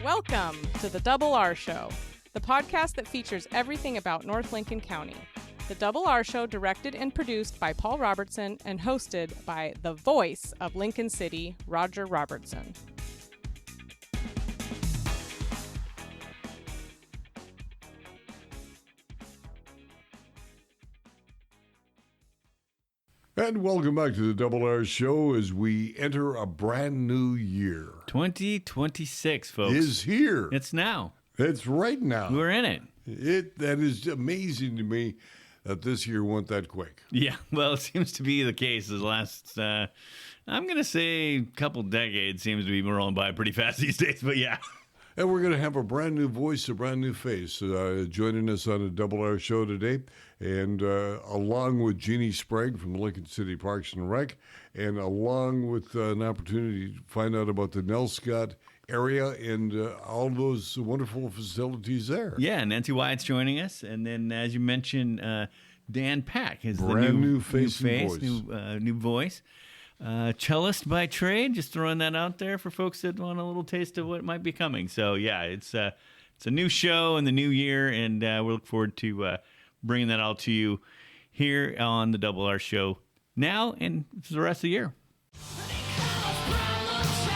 Welcome to the Double R Show, the podcast that features everything about North Lincoln County. The Double R Show, directed and produced by Paul Robertson and hosted by the voice of Lincoln City, Roger Robertson. And welcome back to the Double R Show as we enter a brand new year. 2026, folks. Is here. It's now. It's right now. We're in it. That is amazing to me that this year went that quick. Yeah, well, it seems to be the case. The last, I'm going to say, couple decades seems to be rolling by pretty fast these days, but yeah. And we're going to have a brand new voice, a brand new face joining us on the Double R Show today. And along with Jeanne Sprague from Lincoln City Parks and Rec, and along with an opportunity to find out about the Nelscott area and all those wonderful facilities there. Yeah, Nancy Wyatt's joining us. And then, as you mentioned, Dan Pack is brand the new face, new voice. Cellist by trade, just throwing that out there for folks that want a little taste of what might be coming. So, yeah, it's a new show in the new year, and we look forward to bringing that all to you here on the Double R Show now and for the rest of the year.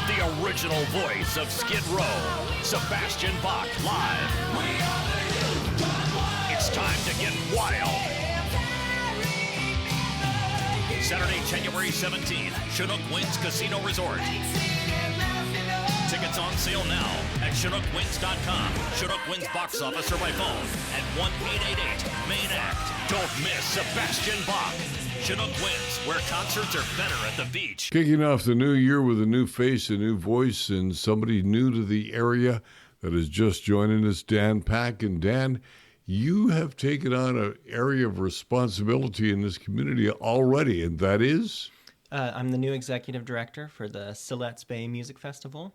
The original voice of Skid Row, Sebastian Bach, live. It's time to get wild. Saturday, January 17th, Chinook Winds Casino Resort. Tickets on sale now at ChinookWinds.com, Chinook Winds box office or by phone at 1-888-MAIN-ACT. Don't miss Sebastian Bach. Chinook Winds, where concerts are better at the beach. Kicking off the new year with a new face, a new voice, and somebody new to the area that is just joining us, Dan Pack. And Dan, you have taken on an area of responsibility in this community already, and that is? I'm the new executive director for the Siletz Bay Music Festival,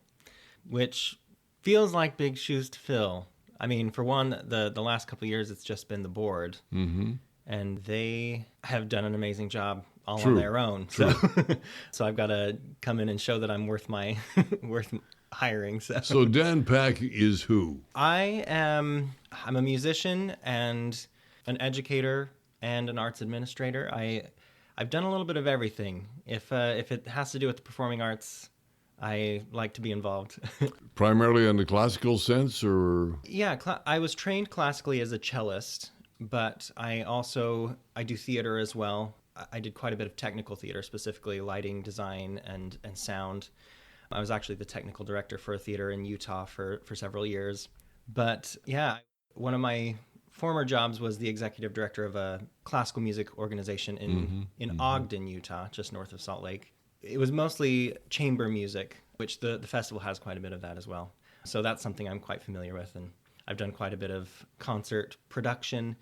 which feels like big shoes to fill. I mean, for one, the last couple of years, it's just been the board, and they have done an amazing job all on their own. So, so I've got to come in and show that I'm worth worth hiring. So Dan Pack is who? I'm a musician and an educator and an arts administrator. I've done a little bit of everything. If it has to do with the performing arts, I like to be involved. Primarily in the classical sense, or? Yeah, I was trained classically as a cellist, but I do theater as well. I did quite a bit of technical theater, specifically lighting, design, and sound. I was actually the technical director for a theater in Utah for several years. But yeah, one of my former jobs was the executive director of a classical music organization in Ogden, Utah, just north of Salt Lake. It was mostly chamber music, which the festival has quite a bit of that as well. So that's something I'm quite familiar with, and I've done quite a bit of concert production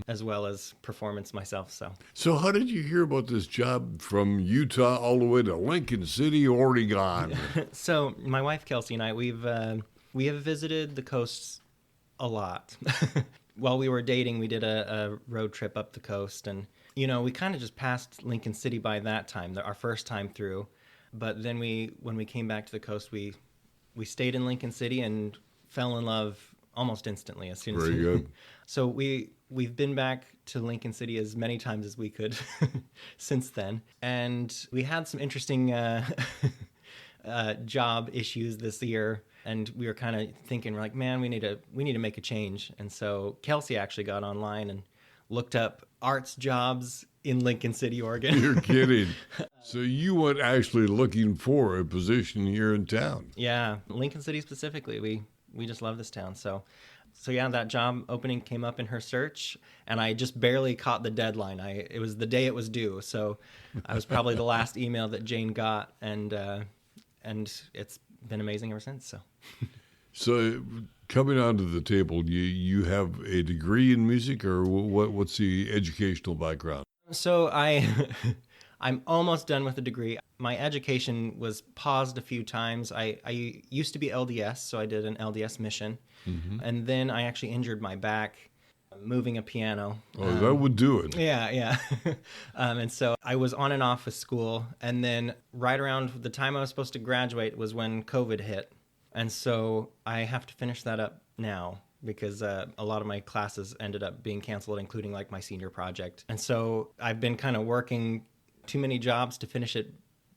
as well as performance myself. So how did you hear about this job from Utah all the way to Lincoln City, Oregon? So my wife Kelsey and I, we have visited the coasts a lot. While we were dating, we did a road trip up the coast, and we kind of just passed Lincoln City by that time, our first time through. But then when we came back to the coast, we stayed in Lincoln City and fell in love almost instantly as soon as. Very good. So we've been back to Lincoln City as many times as we could since then, and we had some interesting job issues this year. And we were kind of thinking, we're like, man, we need to make a change. And so Kelsey actually got online and looked up arts jobs in Lincoln City, Oregon. You're kidding. So you went actually looking for a position here in town. Yeah, Lincoln City specifically. We just love this town. So yeah, that job opening came up in her search, and I just barely caught the deadline. It was the day it was due. So I was probably the last email that Jane got, and it's been amazing ever since. So coming onto the table, you have a degree in music, or what's the educational background? So I'm almost done with a degree. My education was paused a few times. I used to be LDS, so I did an LDS mission, and then I actually injured my back moving a piano. Oh, that would do it. Yeah. And so I was on and off with school, and then right around the time I was supposed to graduate was when COVID hit. And so I have to finish that up now because a lot of my classes ended up being canceled, including like my senior project. And so I've been kind of working too many jobs to finish it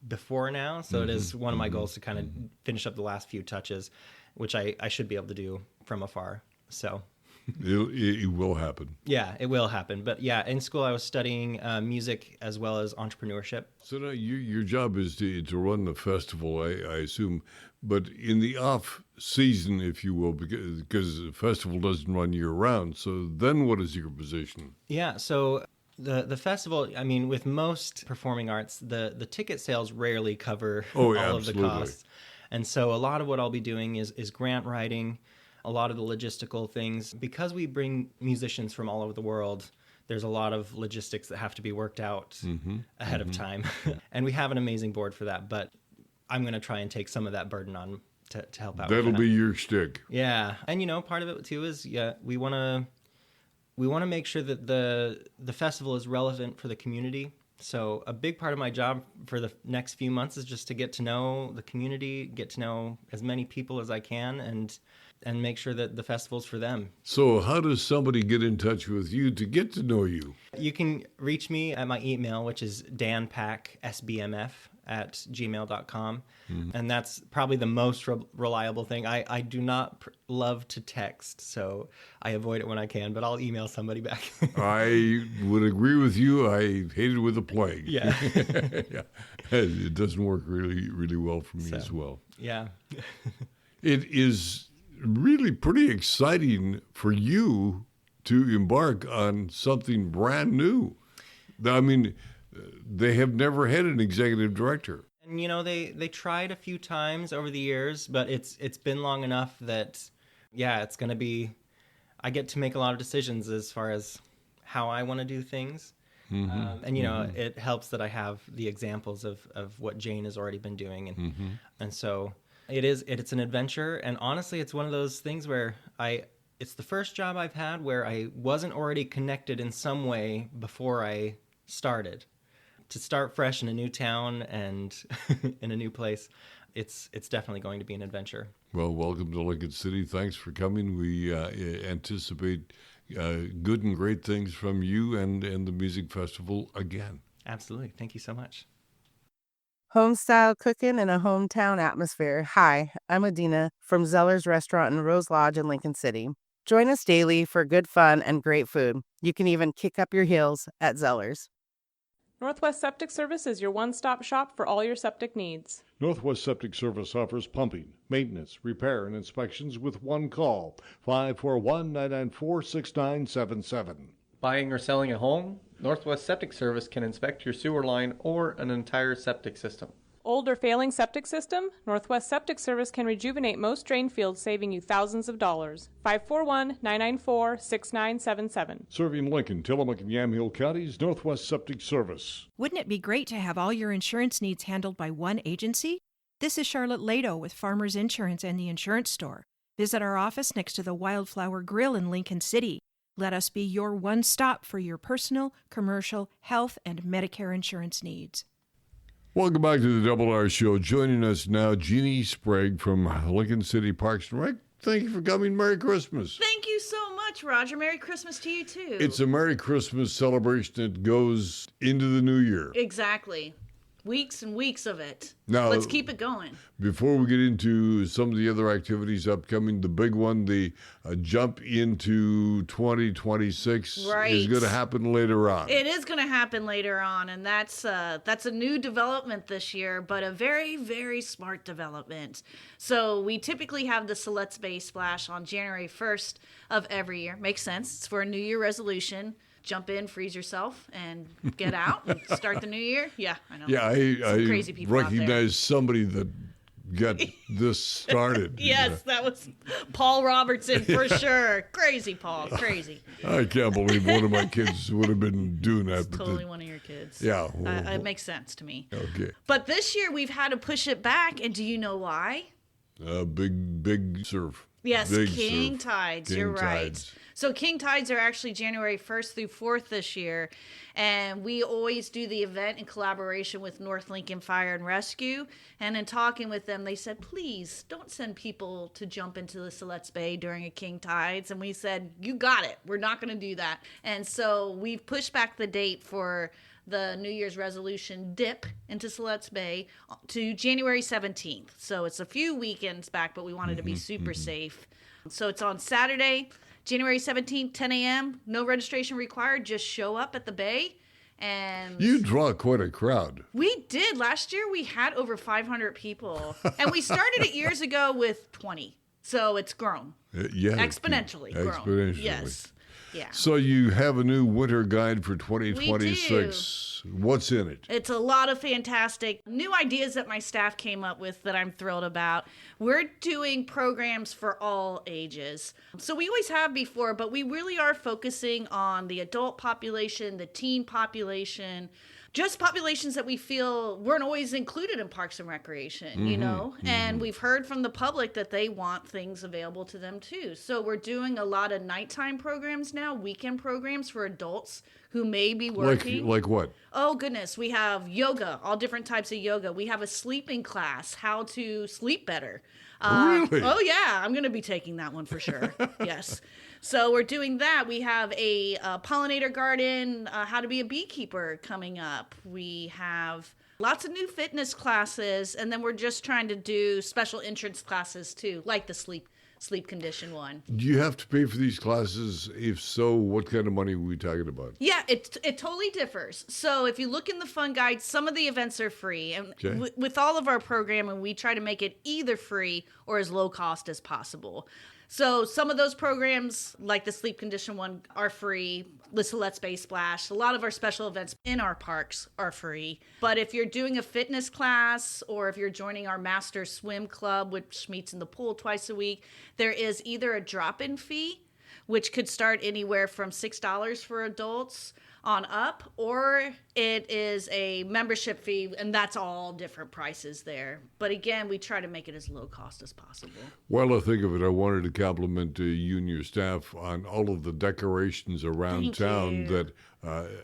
before now. So it is one of my goals to kind of finish up the last few touches, which I should be able to do from afar. So it will happen. yeah, it will happen. But yeah, in school I was studying music as well as entrepreneurship. So now your job is to run the festival, I assume, but in the off season, if you will, because the festival doesn't run year round. So then what is your position? Yeah, so the festival, I mean, with most performing arts, the ticket sales rarely cover all of the costs. And so a lot of what I'll be doing is grant writing, a lot of the logistical things. Because we bring musicians from all over the world, there's a lot of logistics that have to be worked out ahead of time. And we have an amazing board for that, but I'm going to try and take some of that burden on to help out. That'll be your shtick. Yeah. And, you know, part of it, too, is we want to make sure that the festival is relevant for the community. So a big part of my job for the next few months is just to get to know the community, get to know as many people as I can, and make sure that the festival's for them. So how does somebody get in touch with you to get to know you? You can reach me at my email, which is danpacksbmf@gmail.com. And that's probably the most reliable thing. I do not love to text, so I avoid it when I can, but I'll email somebody back. I would agree with you. I hate it with the plague. Yeah. Yeah. It doesn't work really, really well for me as well. Yeah. It is really pretty exciting for you to embark on something brand new. I mean, they have never had an executive director. And, you know, they tried a few times over the years, but it's been long enough that, yeah, it's going to be, I get to make a lot of decisions as far as how I want to do things. And, you know, it helps that I have the examples of what Jeanne has already been doing. And so it's an adventure. And honestly, it's one of those things where it's the first job I've had where I wasn't already connected in some way before I started. To start fresh in a new town and in a new place, it's definitely going to be an adventure. Well, welcome to Lincoln City. Thanks for coming. We anticipate good and great things from you and the music festival again. Absolutely. Thank you so much. Home-style cooking in a hometown atmosphere. Hi, I'm Adina from Zeller's Restaurant in Rose Lodge in Lincoln City. Join us daily for good fun and great food. You can even kick up your heels at Zeller's. Northwest Septic Service is your one-stop shop for all your septic needs. Northwest Septic Service offers pumping, maintenance, repair, and inspections with one call, 541-994-6977. Buying or selling a home? Northwest Septic Service can inspect your sewer line or an entire septic system. Old or failing septic system? Northwest Septic Service can rejuvenate most drain fields, saving you thousands of dollars. 541-994-6977. Serving Lincoln, Tillamook, and Yamhill counties, Northwest Septic Service. Wouldn't it be great to have all your insurance needs handled by one agency? This is Charlotte Lado with Farmers Insurance and the Insurance Store. Visit our office next to the Wildflower Grill in Lincoln City. Let us be your one stop for your personal, commercial, health, and Medicare insurance needs. Welcome back to the Double R Show. Joining us now, Jeanne Sprague from Lincoln City Parks and Rec. Thank you for coming. Merry Christmas. Thank you so much, Roger. Merry Christmas to you, too. It's a Merry Christmas celebration that goes into the new year. Exactly. Weeks and weeks of it. Now, let's keep it going. Before we get into some of the other activities upcoming, the big one, the jump into 2026 is going to happen later on. It is going to happen later on, and that's a new development this year, but a very, very smart development. So we typically have the Siletz Bay Splash on January 1st of every year. Makes sense. It's for a New Year resolution. Jump in, freeze yourself, and get out and start the new year. Yeah, I know. Yeah, I crazy people recognize somebody that got this started. Yes, that was Paul Robertson for sure. Crazy Paul, crazy. I can't believe one of my kids would have been doing that. It's totally one of your kids. Yeah. It makes sense to me. Okay. But this year we've had to push it back, and do you know why? Big surf. Yes, big king surf. tides. King You're right. tides. So king tides are actually January 1st through 4th this year. And we always do the event in collaboration with North Lincoln Fire and Rescue. And in talking with them, they said, please don't send people to jump into the Siletz Bay during a king tides. And we said, you got it. We're not going to do that. And so we've pushed back the date for the New Year's resolution dip into Siletz Bay to January 17th. So it's a few weekends back, but we wanted to be super safe. So it's on Saturday, January 17th, 10 a.m. No registration required. Just show up at the bay. And you draw quite a crowd. We did. Last year we had over 500 people. And we started it years ago with 20. So it's grown. Exponentially grown. Yes. Yeah. So you have a new winter guide for 2026. What's in it? It's a lot of fantastic new ideas that my staff came up with that I'm thrilled about. We're doing programs for all ages. So we always have before, but we really are focusing on the adult population, the teen population, just populations that we feel weren't always included in Parks and Recreation, you know? And we've heard from the public that they want things available to them too. So we're doing a lot of nighttime programs now, weekend programs for adults who may be working. Like what? Oh, goodness. We have yoga, all different types of yoga. We have a sleeping class, how to sleep better. Really? Oh, yeah. I'm going to be taking that one for sure. Yes. So we're doing that. We have a pollinator garden, how to be a beekeeper coming up. We have lots of new fitness classes, and then we're just trying to do special entrance classes too, like the sleep condition one. Do you have to pay for these classes? If so, what kind of money are we talking about? Yeah, it totally differs. So if you look in the fun guide, some of the events are free. And with all of our programming, we try to make it either free or as low cost as possible. So some of those programs, like the sleep condition one, are free. The Siletz Bay Splash, a lot of our special events in our parks are free. But if you're doing a fitness class or if you're joining our Master Swim Club, which meets in the pool twice a week, there is either a drop-in fee, which could start anywhere from $6 for adults on up, or it is a membership fee, and that's all different prices there. But again, we try to make it as low cost as possible. While I think of it, I wanted to compliment you and your staff on all of the decorations around town. That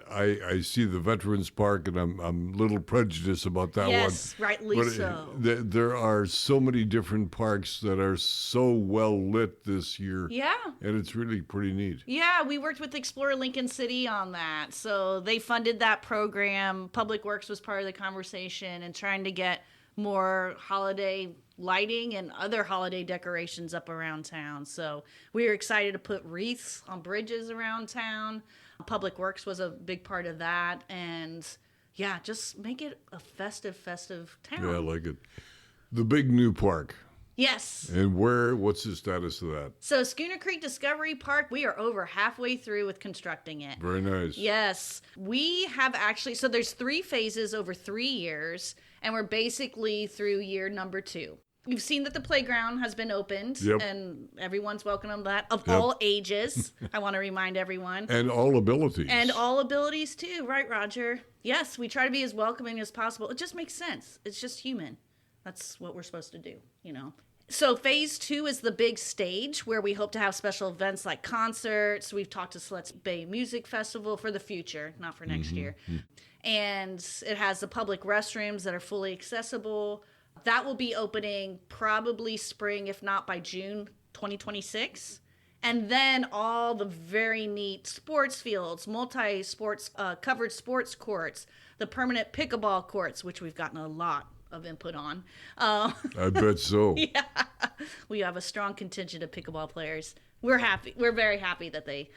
I see the Veterans Park, and I'm a little prejudiced about that one. Yes, rightly but so. There are so many different parks that are so well lit this year. Yeah. And it's really pretty neat. Yeah, we worked with Explore Lincoln City on that. So they funded that program. Public Works was part of the conversation and trying to get more holiday lighting and other holiday decorations up around town. So we were excited to put wreaths on bridges around town. Public Works was a big part of that. And yeah, just make it a festive town. Yeah, I like it. The big new park. Yes. And what's the status of that? So Schooner Creek Discovery Park, we are over halfway through with constructing it. Very nice. Yes. We have actually, so there's 3 phases over 3 years, and we're basically through year number 2. You've seen that the playground has been opened, and everyone's welcome to that, of all ages. I want to remind everyone. And all abilities. And all abilities too, right, Roger? Yes, we try to be as welcoming as possible. It just makes sense. It's just human. That's what we're supposed to do, you know. So phase 2 is the big stage where we hope to have special events like concerts. We've talked to Siletz Bay Music Festival for the future, not for next year. And it has the public restrooms that are fully accessible. That will be opening probably spring, if not by June 2026. And then all the very neat sports fields, multi-sports, covered sports courts, the permanent pickleball courts, which we've gotten a lot of input on. I bet so. Yeah. We have a strong contingent of pickleball players. We're happy. We're very happy that they're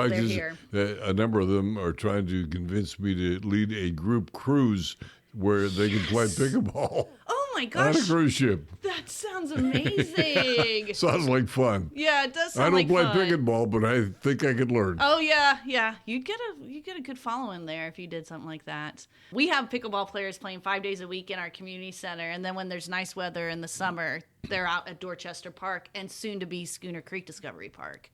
here. A number of them are trying to convince me to lead a group cruise where they can play pickleball. Oh my gosh. On a cruise ship. That sounds amazing. Sounds like fun. Yeah, it does sound like fun. I don't play pickleball, but I think I could learn. Oh yeah. You get a good following there if you did something like that. We have pickleball players playing 5 days a week in our community center, and then when there's nice weather in the summer, they're out at Dorchester Park and soon to be Schooner Creek Discovery Park.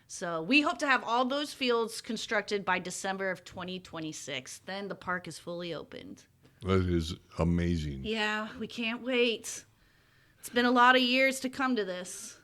So we hope to have all those fields constructed by December of 2026. Then the park is fully opened. That is amazing. Yeah, we can't wait. It's been a lot of years to come to this.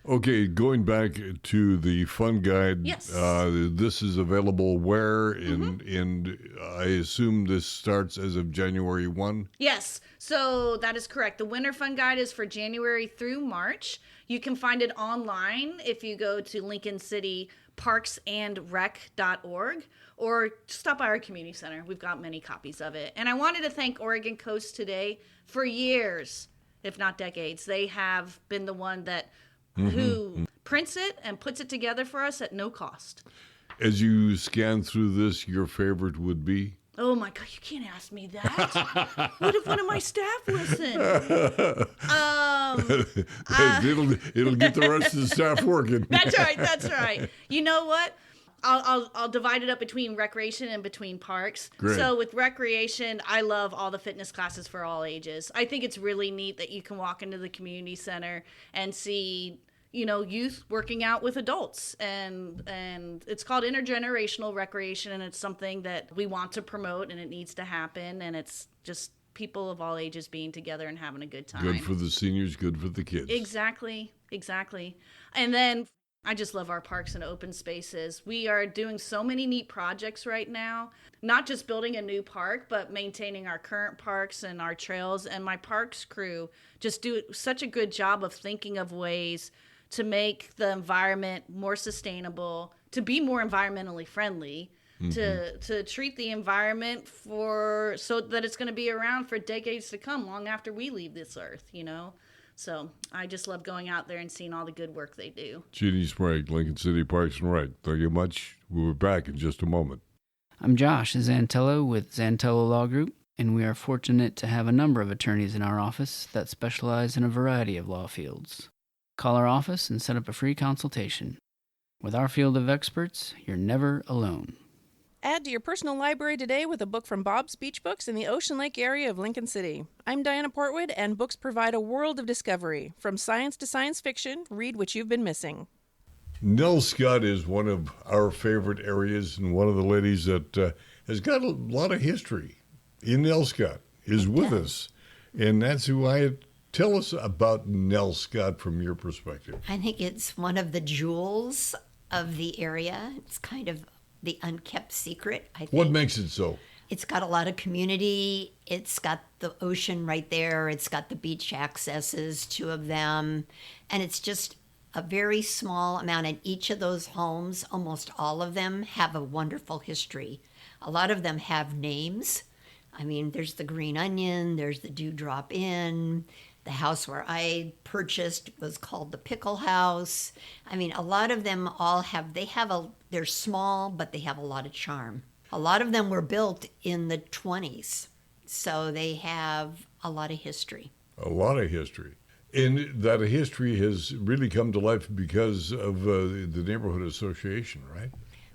Okay, going back to the fun guide, Yes. This is available where? And I assume this starts as of January 1? Yes, so that is correct. The Winter Fun Guide is for January through March. You can find it online if you go to Lincoln City parksandrec.org or stop by our community center. We've got many copies of it. And I wanted to thank Oregon Coast Today for years, if not decades. They have been the one that who prints it and puts it together for us at no cost. As you scan through this, your favorite would be? Oh my God, you can't ask me that. What if one of my staff listened? It'll get the rest of the staff working. That's right. You know what? I'll divide it up between recreation and between parks. Great. So with recreation, I love all the fitness classes for all ages. I think it's really neat that you can walk into the community center and see, youth working out with adults, and it's called intergenerational recreation, and it's something that we want to promote, and it needs to happen, and it's just people of all ages being together and having a good time. Good for the seniors, good for the kids. Exactly. And then I just love our parks and open spaces. We are doing so many neat projects right now, not just building a new park, but maintaining our current parks and our trails. And my parks crew just do such a good job of thinking of ways to make the environment more sustainable, to be more environmentally friendly, to treat the environment so that it's going to be around for decades to come, long after we leave this earth, So I just love going out there and seeing all the good work they do. Jeanne Sprague, Lincoln City Parks and Rec. Thank you much. We'll be back in just a moment. I'm Josh Zantello with Zantello Law Group, and we are fortunate to have a number of attorneys in our office that specialize in a variety of law fields. Call our office and set up a free consultation. With our field of experts, you're never alone. Add to your personal library today with a book from Bob's Beach Books in the Ocean Lake area of Lincoln City. I'm Diana Portwood, and books provide a world of discovery. From science to science fiction, read what you've been missing. Nelscott is one of our favorite areas, and one of the ladies that has got a lot of history in Nelscott is with us. And that's Wyatt. Tell us about Nelscott from your perspective. I think it's one of the jewels of the area. It's kind of the unkept secret, I think. What makes it so? It's got a lot of community. It's got the ocean right there. It's got the beach accesses, 2 of them. And it's just a very small amount. And each of those homes, almost all of them, have a wonderful history. A lot of them have names. I mean, there's the Green Onion, there's the Dewdrop Inn. The house where I purchased was called the Pickle House. I mean, a lot of them all they're small, but they have a lot of charm. A lot of them were built in the 20s, so they have a lot of history. A lot of history. And that history has really come to life because of the neighborhood association, right?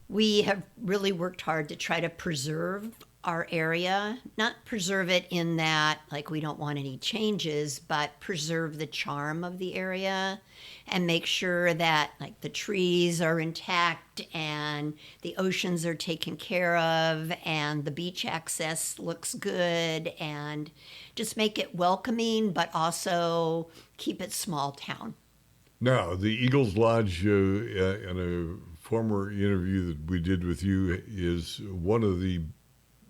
We have really worked hard to try to preserve our area, not preserve it in that, like, we don't want any changes, but preserve the charm of the area and make sure that, like, the trees are intact and the oceans are taken care of and the beach access looks good, and just make it welcoming, but also keep it small town. Now, the Eagles Lodge, in a former interview that we did with you, is one of the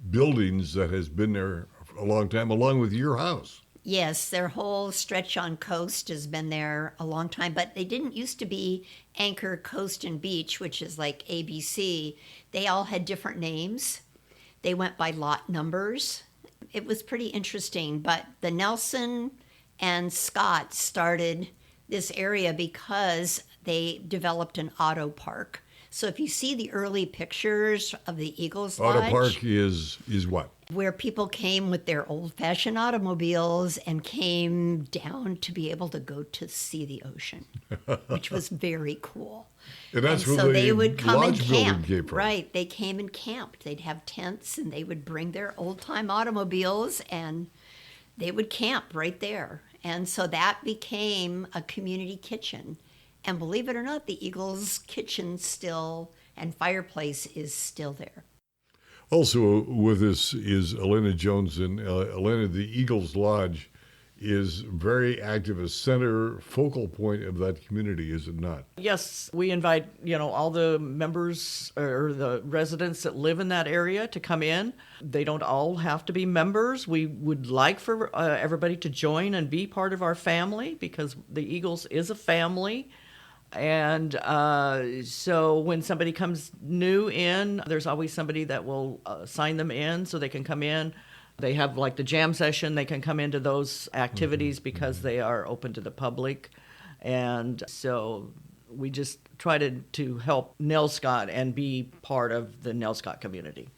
buildings that has been there a long time, along with your house. Yes, their whole stretch on coast has been there a long time, but they didn't used to be Anchor, Coast, and Beach, which is like ABC. They all had different names. They went by lot numbers. It was pretty interesting, but the Nelson and Scott started this area because they developed an auto park. So if you see the early pictures of the Eagles Lodge... Auto park is what? Where people came with their old-fashioned automobiles and came down to be able to go to see the ocean, which was very cool. And that's and where so the they would come and lodge building camp. came from. Right, they came and camped. They'd have tents, and they would bring their old-time automobiles, and they would camp right there. And so that became a community kitchen. And believe it or not, the Eagles kitchen still and fireplace is still there. Also with us is Elena Jones. And Elena, the Eagles Lodge is very active, a center focal point of that community, is it not? Yes, we invite, all the members or the residents that live in that area to come in. They don't all have to be members. We would like for everybody to join and be part of our family, because the Eagles is a family. And so when somebody comes new in, there's always somebody that will sign them in so they can come in. They have like the jam session. They can come into those activities because they are open to the public. And so we just try to help Nelscott and be part of the Nelscott community.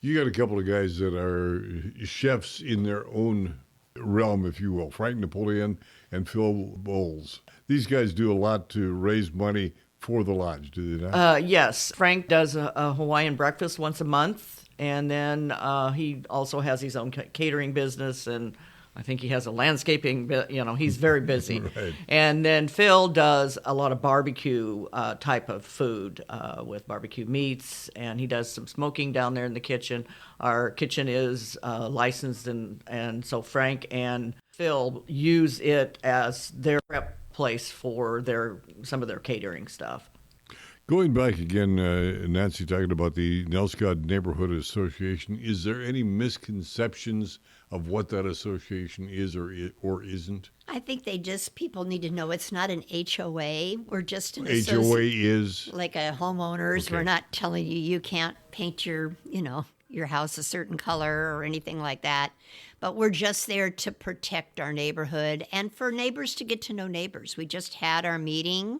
You got a couple of guys that are chefs in their own realm, if you will, Frank Napoleon and Phil Bowles. These guys do a lot to raise money for the lodge, do they not? Yes. Frank does a Hawaiian breakfast once a month. And then he also has his own catering business, and I think he has a landscaping, he's very busy. Right. And then Phil does a lot of barbecue type of food with barbecue meats, and he does some smoking down there in the kitchen. Our kitchen is licensed, and so Frank and Phil use it as their prep place for some of their catering stuff. Going back again, Nancy, talking about the Nelscott Neighborhood Association, is there any misconceptions of what that association is or isn't? I think people need to know it's not an HOA. We're just an HOA is? Like a homeowners. Okay. We're not telling you can't paint your house a certain color or anything like that. But we're just there to protect our neighborhood and for neighbors to get to know neighbors. We just had our meeting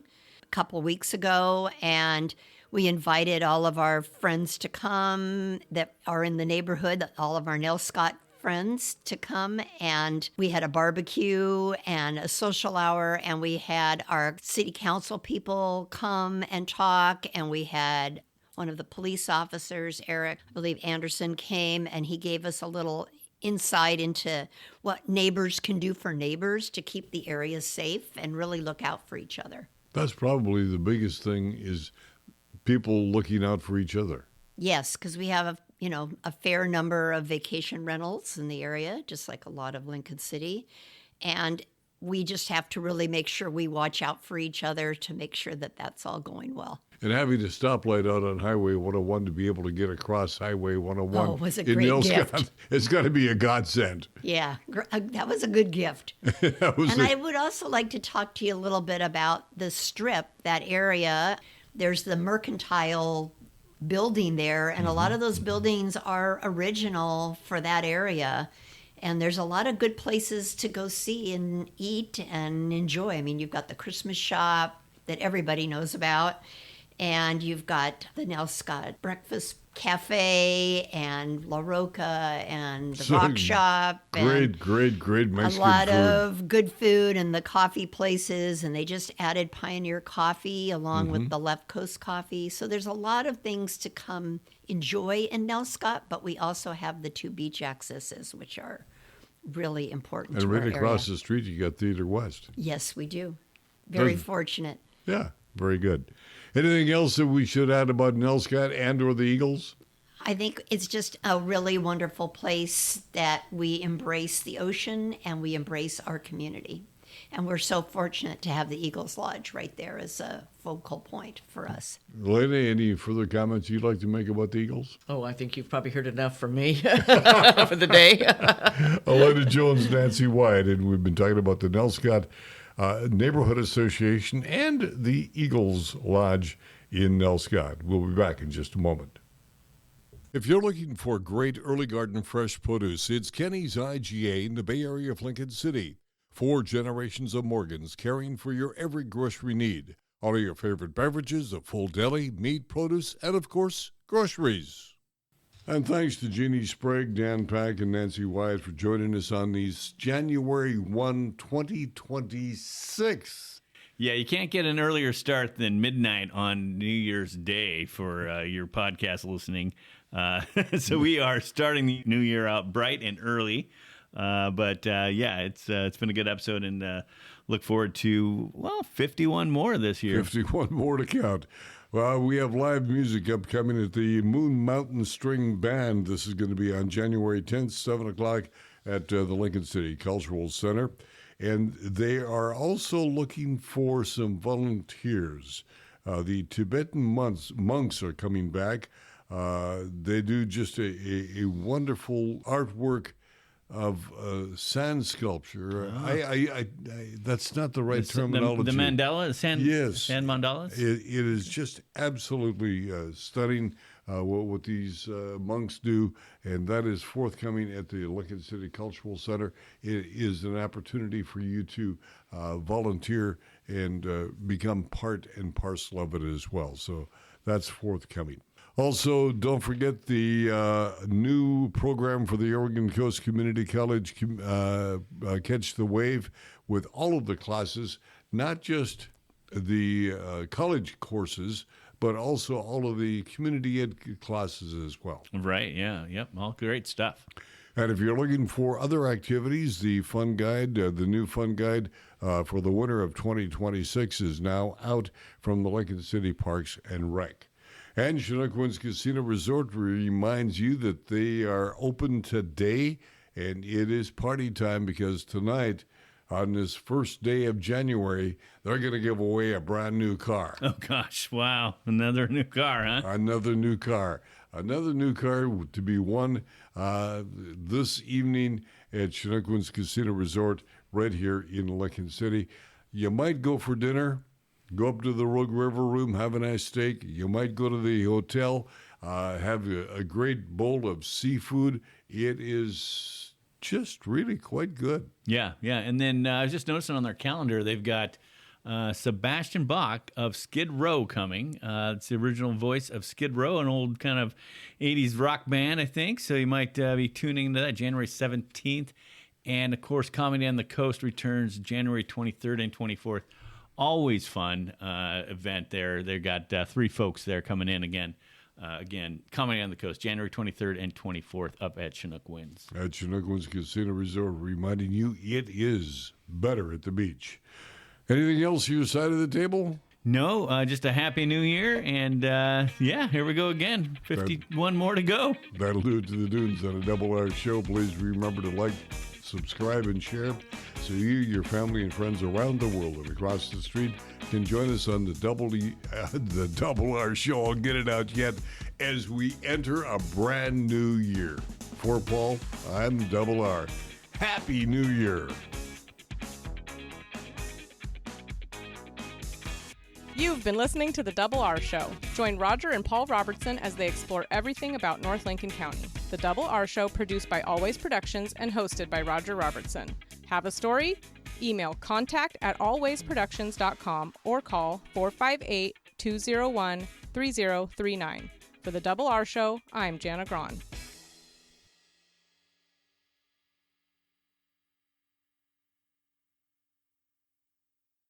couple weeks ago, and we invited all of our friends to come that are in the neighborhood, all of our Nelscott friends to come, and we had a barbecue and a social hour, and we had our city council people come and talk, and we had one of the police officers, Eric, I believe Anderson, came, and he gave us a little insight into what neighbors can do for neighbors to keep the area safe and really look out for each other. That's probably the biggest thing, is people looking out for each other. Yes, because we have a fair number of vacation rentals in the area, just like a lot of Lincoln City. And we just have to really make sure we watch out for each other to make sure that that's all going well. And having a stoplight out on Highway 101 to be able to get across Highway 101 it was a in great Nelscott, gift. It's got to be a godsend. Yeah, that was a good gift. I would also like to talk to you a little bit about the Strip, that area. There's the mercantile building there, and a lot of those buildings are original for that area. And there's a lot of good places to go see and eat and enjoy. I mean, you've got the Christmas shop that everybody knows about. And you've got the Nelscott Breakfast Cafe and La Roca and the Rock Shop. Great Mexican food. A lot food. of good food and the coffee places. And they just added Pioneer Coffee along with the Left Coast Coffee. So there's a lot of things to come enjoy in Nelscott. But we also have the 2 beach accesses, which are really important to our area. And right across the street, you got Theater West. Yes, we do. Very fortunate. Yeah, very good. Anything else that we should add about Nelscott and or the Eagles? I think it's just a really wonderful place that we embrace the ocean and we embrace our community. And we're so fortunate to have the Eagles Lodge right there as a focal point for us. Elena, any further comments you'd like to make about the Eagles? Oh, I think you've probably heard enough from me for the day. Elena Jones, Nancy Wyatt, and we've been talking about the Nelscott Neighborhood Association and the Eagles Lodge in Nelscott. We'll be back in just a moment. If you're looking for great early garden fresh produce, it's Kenny's IGA in the Bay Area of Lincoln City. 4 generations of Morgans caring for your every grocery need. All of your favorite beverages, a full deli, meat, produce, and of course, groceries. And thanks to Jeanne Sprague, Dan Pack, and Nancy Wyatt for joining us on these January 1, 2026. Yeah, you can't get an earlier start than midnight on New Year's Day for your podcast listening. So we are starting the new year out bright and early. But it's been a good episode, and look forward to, 51 more this year. 51 more to count. Well, we have live music upcoming at the Moon Mountain String Band. This is going to be on January 10th, 7 o'clock at the Lincoln City Cultural Center. And they are also looking for some volunteers. The Tibetan monks are coming back. They do just a wonderful artwork of sand sculpture. That's not the right terminology. The mandala, sand mandalas? It is just absolutely stunning what these monks do, and that is forthcoming at the Lincoln City Cultural Center. It is an opportunity for you to volunteer and become part and parcel of it as well. So that's forthcoming. Also, don't forget the new program for the Oregon Coast Community College, Catch the Wave, with all of the classes, not just the college courses, but also all of the community ed classes as well. Right, yeah, yep, all great stuff. And if you're looking for other activities, the fun guide, the new fun guide for the winter of 2026 is now out from the Lincoln City Parks and Rec. And Chinook Winds Casino Resort reminds you that they are open today, and it is party time because tonight, on this first day of January, they're going to give away a brand new car. Oh, gosh, wow. Another new car, huh? Another new car. Another new car to be won this evening at Chinook Winds Casino Resort right here in Lincoln City. You might go for dinner. Go up to the Rogue River Room, have a nice steak. You might go to the hotel, have a great bowl of seafood. It is just really quite good. Yeah. And then I was just noticing on their calendar, they've got Sebastian Bach of Skid Row coming. It's the original voice of Skid Row, an old kind of 80s rock band, I think. So you might be tuning into that January 17th. And, of course, Comedy on the Coast returns January 23rd and 24th. Always fun event there. They've got three folks there coming in again. Comedy on the Coast, January 23rd and 24th up at Chinook Winds. At Chinook Winds Casino Resort, reminding you it is better at the beach. Anything else your side of the table? No, just a happy new year. And, here we go again. 51 more to go. That'll do it to the Dunes on a Double R show. Please remember to like, subscribe, and share so you, your family, and friends around the world and across the street can join us on the Double R show. I'll get it out yet as we enter a brand new year. For Paul, I'm Double R. Happy New Year. You've been listening to The Double R Show. Join Roger and Paul Robertson as they explore everything about North Lincoln County. The Double R Show, produced by Always Productions and hosted by Roger Robertson. Have a story? Email contact@alwaysproductions.com or call 458-201-3039. For The Double R Show, I'm Jana Grahn.